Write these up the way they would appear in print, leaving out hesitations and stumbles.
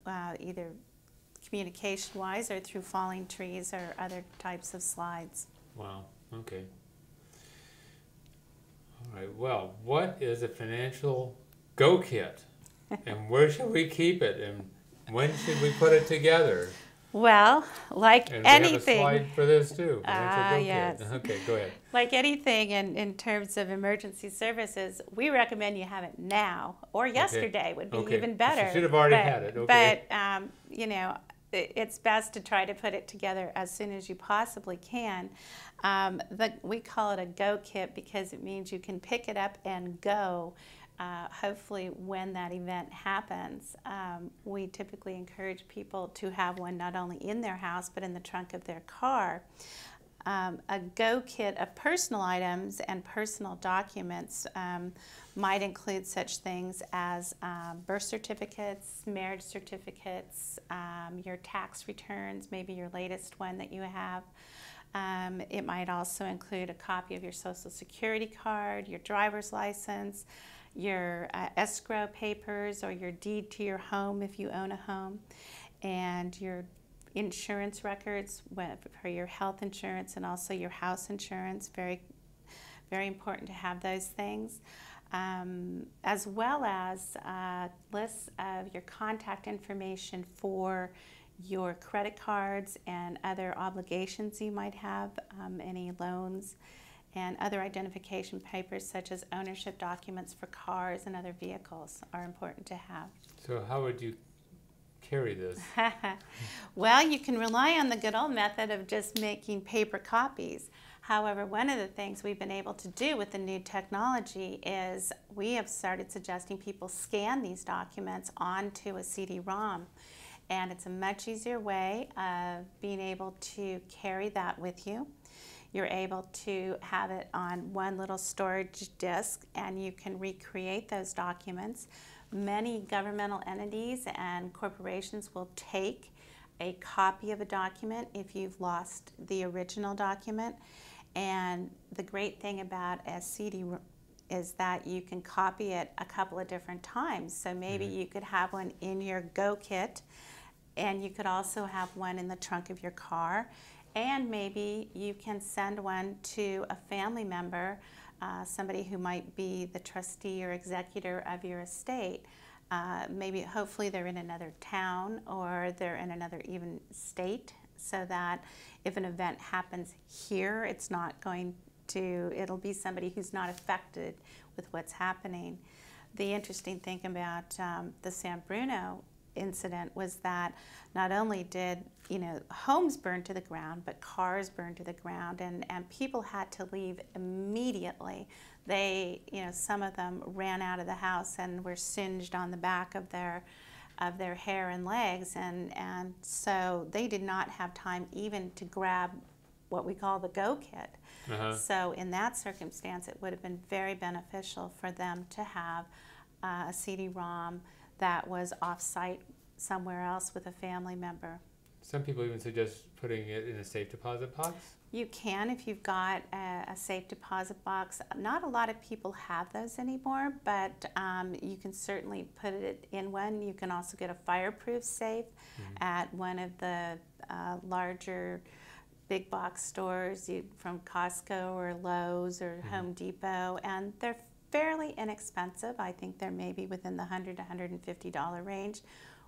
either communication-wise or through falling trees or other types of slides. Wow, okay. All right, well, what is a financial go kit? And where should we keep it? And when should we put it together? Well, like And anything. we have a slide for this too, financial go Yes. kit. Okay, go ahead. Like anything in terms of emergency services, we recommend you have it now or yesterday would be even better. You should have already had it, okay. But, you know, it's best to try to put it together as soon as you possibly can. We call it a go kit because it means you can pick it up and go. Hopefully when that event happens. We typically encourage people to have one not only in their house but in the trunk of their car. A go kit of personal items and personal documents might include such things as birth certificates, marriage certificates, your tax returns, maybe your latest one that you have. It might also include a copy of your Social Security card, your driver's license, your escrow papers or your deed to your home if you own a home, and your insurance records for your health insurance and also your house insurance. Very, very important to have those things. As well as lists of your contact information for your credit cards and other obligations you might have, any loans, and other identification papers such as ownership documents for cars and other vehicles are important to have. So how would you carry this? Well, you can rely on the good old method of just making paper copies. However, one of the things we've been able to do with the new technology is we have started suggesting people scan these documents onto a CD-ROM. And it's a much easier way of being able to carry that with you. You're able to have it on one little storage disk and you can recreate those documents. Many governmental entities and corporations will take a copy of a document if you've lost the original document. And the great thing about a CD is that you can copy it a couple of different times. So maybe you could have one in your Go Kit, and you could also have one in the trunk of your car. And maybe you can send one to a family member, somebody who might be the trustee or executor of your estate. Maybe, hopefully, they're in another town or they're in another even state, so that if an event happens here, it's not going to, it'll be somebody who's not affected with what's happening. The interesting thing about the San Bruno incident was that not only did homes burn to the ground, but cars burned to the ground, and people had to leave immediately. They, some of them ran out of the house and were singed on the back of their hair and legs, and so they did not have time even to grab what we call the Go Kit. So in that circumstance, it would have been very beneficial for them to have a CD-ROM that was off-site somewhere else with a family member. Some people even suggest putting it in a safe deposit box. You can if you've got a safe deposit box. Not a lot of people have those anymore, but you can certainly put it in one. You can also get a fireproof safe at one of the larger big box stores from Costco or Lowe's or Home Depot, and they're fairly inexpensive. I think they're maybe within the $100 to $150 range,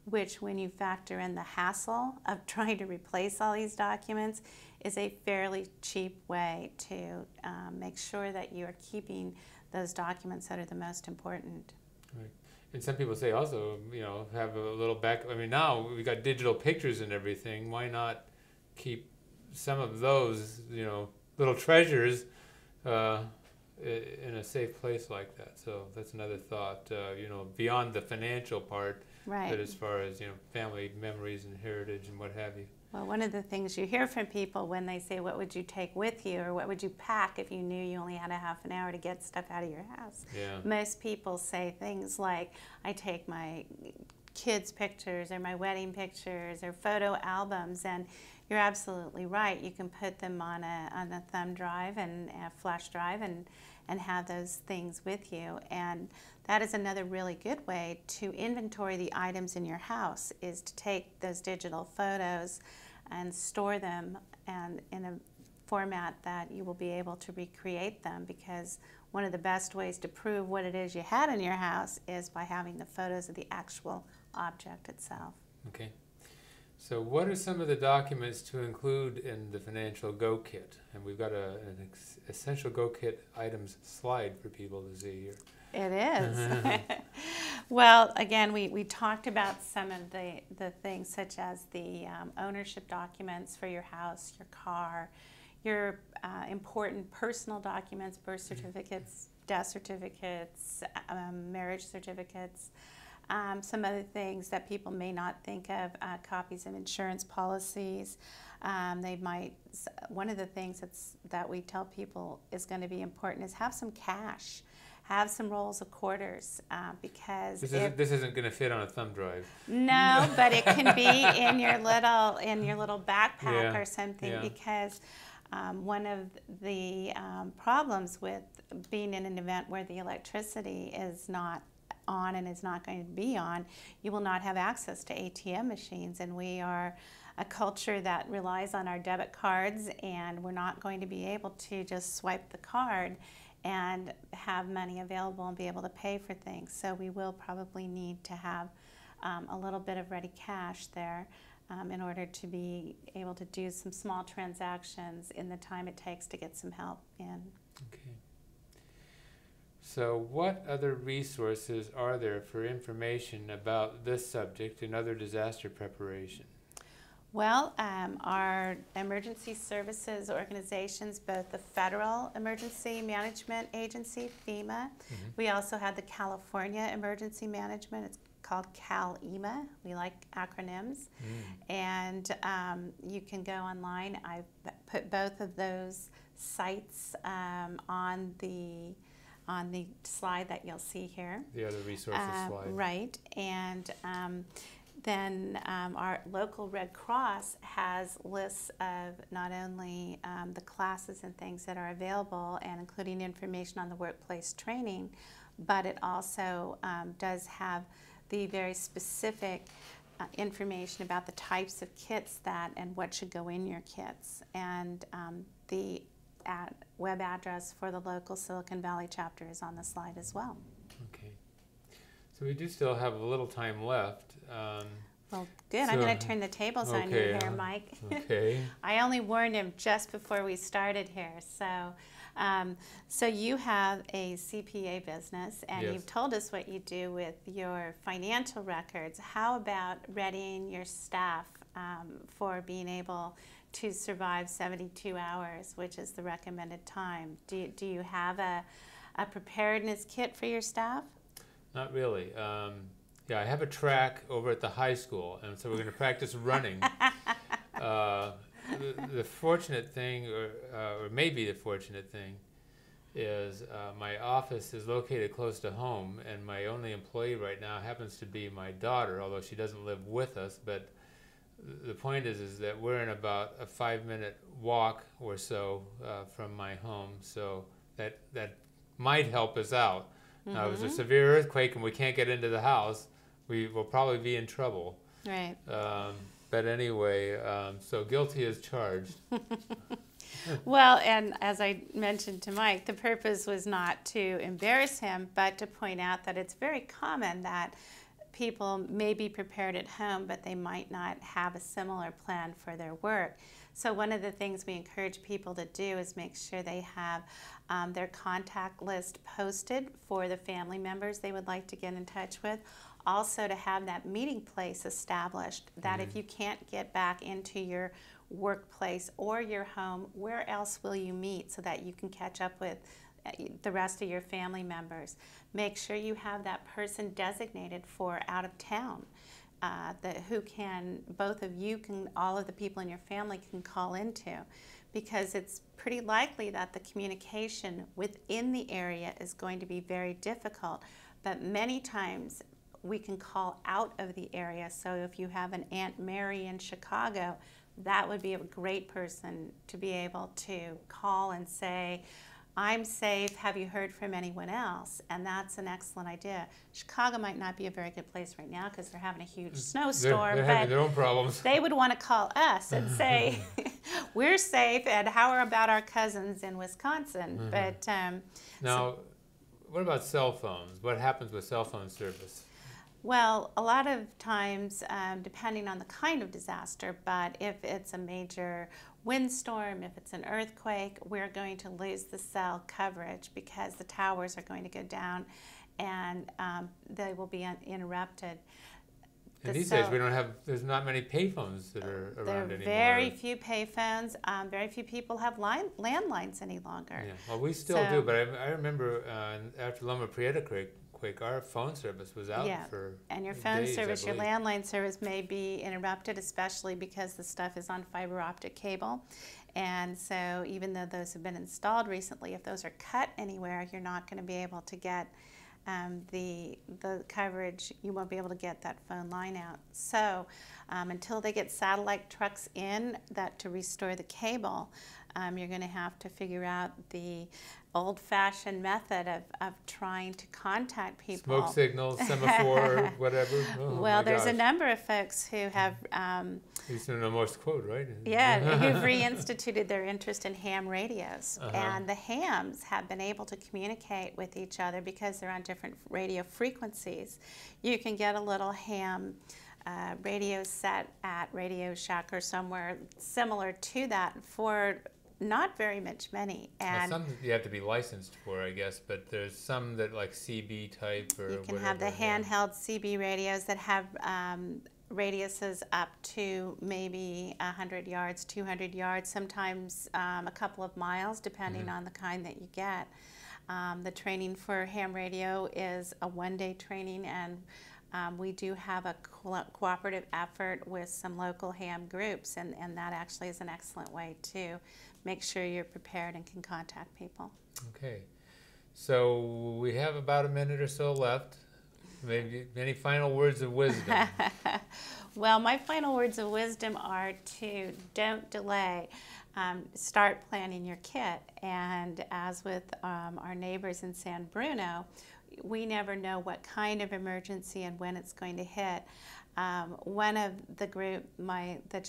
which, when you factor in the hassle of trying to replace all these documents, is a fairly cheap way to make sure that you are keeping those documents that are the most important. Right. And some people say also, have a little back. I mean, now we've got digital pictures and everything. Why not keep some of those, little treasures in a safe place like that? So that's another thought, beyond the financial part, right, but as far as, family memories and heritage and what have you. Well, one of the things you hear from people when they say, what would you take with you, or what would you pack if you knew you only had a half an hour to get stuff out of your house? Yeah. Most people say things like, I take my kids' pictures or my wedding pictures or photo albums, and you're absolutely right. You can put them on a thumb drive and a flash drive and have those things with you. And that is another really good way to inventory the items in your house, is to take those digital photos and store them and in a format that you will be able to recreate them, because one of the best ways to prove what it is you had in your house is by having the photos of the actual object itself. Okay. So what are some of the documents to include in the Financial Go Kit? And we've got an essential Go Kit items slide for people to see here. It is. Well, again, we talked about some of the things, such as the ownership documents for your house, your car, your important personal documents, birth certificates, death certificates, marriage certificates. Some other things that people may not think of, copies of insurance policies. One of the things that we tell people is going to be important is have some cash, have some rolls of quarters, because this isn't going to fit on a thumb drive. No, but it can be in your little backpack or something, Yeah. because one of the problems with being in an event where the electricity is not on and is not going to be on, you will not have access to ATM machines, and we are a culture that relies on our debit cards, and we're not going to be able to just swipe the card and have money available and be able to pay for things. So we will probably need to have a little bit of ready cash there in order to be able to do some small transactions in the time it takes to get some help in. Okay. So what other resources are there for information about this subject and other disaster preparation? Well, our emergency services organizations, both the Federal Emergency Management Agency, FEMA, we also had the California Emergency Management, it's called CalEMA, we like acronyms, and you can go online. I've put both of those sites on the slide that you'll see here. The other resources slide. Right, and then our local Red Cross has lists of not only the classes and things that are available, and including information on the workplace training, but it also does have the very specific information about the types of kits and what should go in your kits, and the web address for the local Silicon Valley chapter is on the slide as well. Okay. So we do still have a little time left. Well, good. I'm going to turn the tables on you here, Mike. Okay. I only warned him just before we started here. So you have a CPA business, and Yes. you've told us what you do with your financial records. How about readying your staff for being able to survive 72 hours, which is the recommended time? Do you have a preparedness kit for your staff? Not really. Yeah, I have a track over at the high school, and so we're going to practice running. The fortunate thing, or maybe the fortunate thing, is my office is located close to home, and my only employee right now happens to be my daughter, although she doesn't live with us. But the point is that we're in about a 5-minute walk or so from my home, so that might help us out. If there's a severe earthquake and we can't get into the house, we will probably be in trouble. Right. But anyway, so guilty as charged. Well, and as I mentioned to Mike, the purpose was not to embarrass him, but to point out that it's very common that people may be prepared at home, but they might not have a similar plan for their work. So one of the things we encourage people to do is make sure they have their contact list posted for the family members they would like to get in touch with. Also to have that meeting place established, that if you can't get back into your workplace or your home, where else will you meet so that you can catch up with the rest of your family members. Make sure you have that person designated for out of town, who can, both of you can, all of the people in your family can call into, because it's pretty likely that the communication within the area is going to be very difficult, but many times we can call out of the area. So if you have an Aunt Mary in Chicago, that would be a great person to be able to call and say, I'm safe. Have you heard from anyone else? And that's an excellent idea. Chicago might not be a very good place right now because they're having a huge snowstorm. They're having their own problems. They would want to call us and say, we're safe, and how about our cousins in Wisconsin? But now, what about cell phones? What happens with cell phone service? Well, a lot of times, depending on the kind of disaster, but if it's a major windstorm, if it's an earthquake, we're going to lose the cell coverage because the towers are going to go down and they will be interrupted. And these days, there's not many payphones that are around anymore. There are very few payphones. Very few people have landlines any longer. Yeah. Well, we still do, but I remember after Loma Prieta quake, our phone service was out for and your phone days, service, your landline service may be interrupted, especially because the stuff is on fiber optic cable. And so even though those have been installed recently, if those are cut anywhere, you're not going to be able to get the coverage. You won't be able to get that phone line out. So until they get satellite trucks in to restore the cable, you're going to have to figure out the old-fashioned method of trying to contact people. Smoke signals, semaphore, whatever. Oh, well, there's a number of folks who have... Used to know Morse code, right? Yeah, who've reinstituted their interest in ham radios. And the hams have been able to communicate with each other because they're on different radio frequencies. You can get a little ham radio set at Radio Shack or somewhere similar to that for not very much money. And some you have to be licensed for, I guess, but there's some that like CB type or you can whatever, have the handheld CB radios that have radiuses up to maybe 100 yards, 200 yards, sometimes a couple of miles, depending on the kind that you get. The training for ham radio is a one-day training, and we do have a cooperative effort with some local ham groups, and that actually is an excellent way to make sure you're prepared and can contact people. Okay. So we have about a minute or so left. Maybe any final words of wisdom? Well, my final words of wisdom are to don't delay. Start planning your kit. And as with our neighbors in San Bruno, we never know what kind of emergency and when it's going to hit. One of the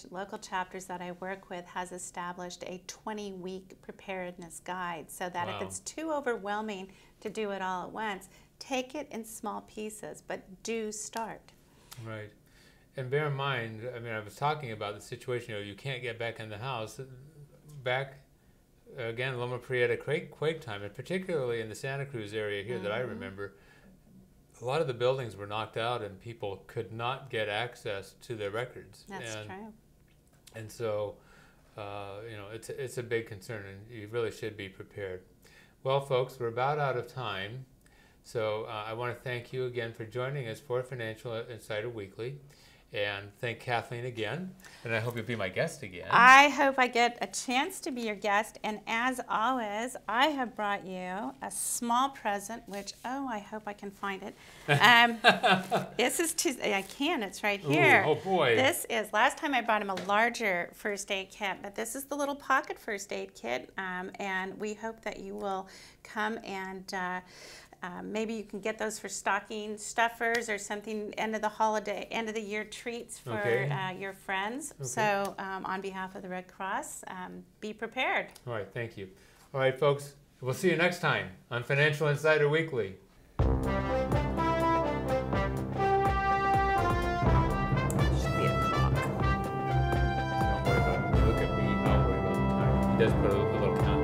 local chapters that I work with has established a 20-week preparedness guide so that if it's too overwhelming to do it all at once, take it in small pieces, but do start. Right. And bear in mind, I mean, I was talking about the situation, you can't get back in the house. Back, again, Loma Prieta quake time, and particularly in the Santa Cruz area here that I remember, a lot of the buildings were knocked out and people could not get access to their records. That's true. And so, it's a big concern, and you really should be prepared. Well, folks, we're about out of time. So I want to thank you again for joining us for Financial Insider Weekly. And thank Kathleen again. And I hope you'll be my guest again. I hope I get a chance to be your guest. And as always, I have brought you a small present, which, I hope I can find it. This is I can. It's right here. Ooh, oh, boy. This is, last time I brought him a larger first aid kit, but this is the little pocket first aid kit. And we hope that you will come and maybe you can get those for stocking stuffers or something, end of the year treats for your friends. Okay. So on behalf of the Red Cross, be prepared. All right, thank you. All right, folks, we'll see you next time on Financial Insider Weekly. Should be a clock. Don't worry about it. Look at me. I'll worry about the time. He does put a little count.